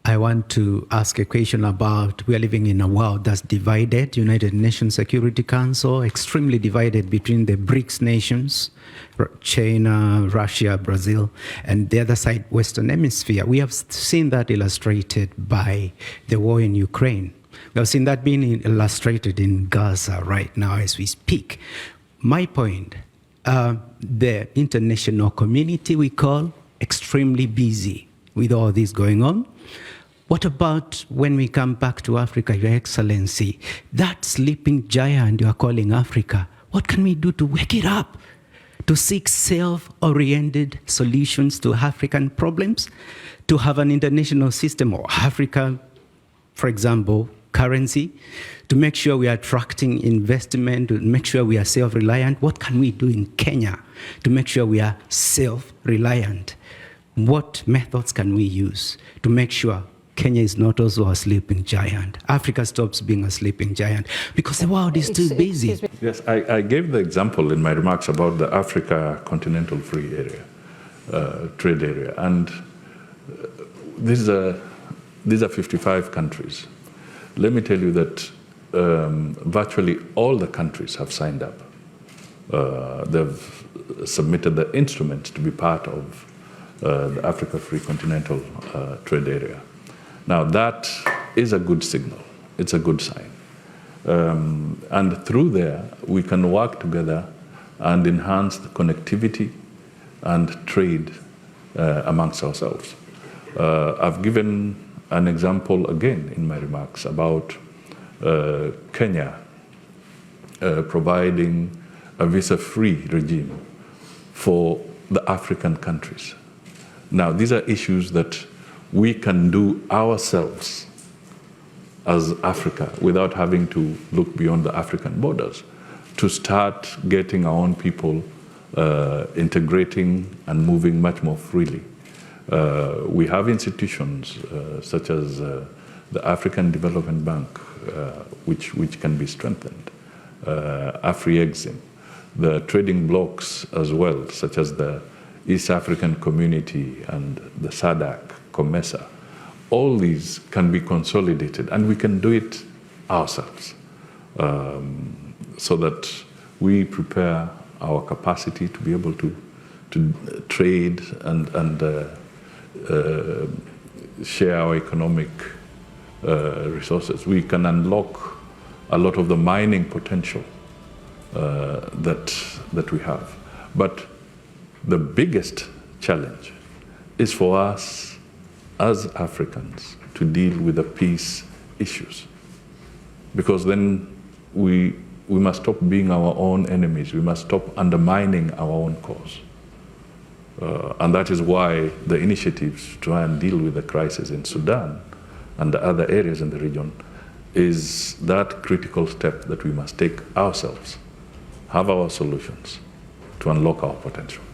I want to ask a question about, we are living in a world that's divided. United Nations Security Council, extremely divided between the BRICS nations, China, Russia, Brazil, and the other side, Western Hemisphere. We have seen that illustrated by the war in Ukraine. We have seen that being illustrated in Gaza right now as we speak. My point, the international community, we call, extremely busy with all this going on. What about when we come back to Africa, Your Excellency? That sleeping giant you are calling Africa, what can we do to wake it up? To seek self-oriented solutions to African problems? To have an international system or Africa, for example, currency? To make sure we are attracting investment, to make sure we are self-reliant? What can we do in Kenya to make sure we are self-reliant? What methods can we use to make sure Kenya is not also a sleeping giant? Africa stops being a sleeping giant because the world is too busy. Yes, I gave the example in my remarks about the Africa Continental Free Area, trade area. And these are 55 countries. Let me tell you that virtually all the countries have signed up. They've submitted the instruments to be part of the Africa Free Continental Trade Area. Now that is a good signal, it's a good sign. And through there, we can work together and enhance the connectivity and trade amongst ourselves. I've given an example again in my remarks about Kenya providing a visa-free regime for the African countries. Now, these are issues that we can do ourselves as Africa without having to look beyond the African borders to start getting our own people integrating and moving much more freely. We have institutions such as the African Development Bank, which can be strengthened, AfriExim, the trading blocs as well, such as the East African Community and the SADC, COMESA. All these can be consolidated, and we can do it ourselves so that we prepare our capacity to be able to trade and share our economic resources. We can unlock a lot of the mining potential that we have. But the biggest challenge is for us as Africans to deal with the peace issues. Because then we must stop being our own enemies. We must stop undermining our own cause. And that is why the initiatives to try and deal with the crisis in Sudan and the other areas in the region is that critical step that we must take ourselves, have our solutions to unlock our potential.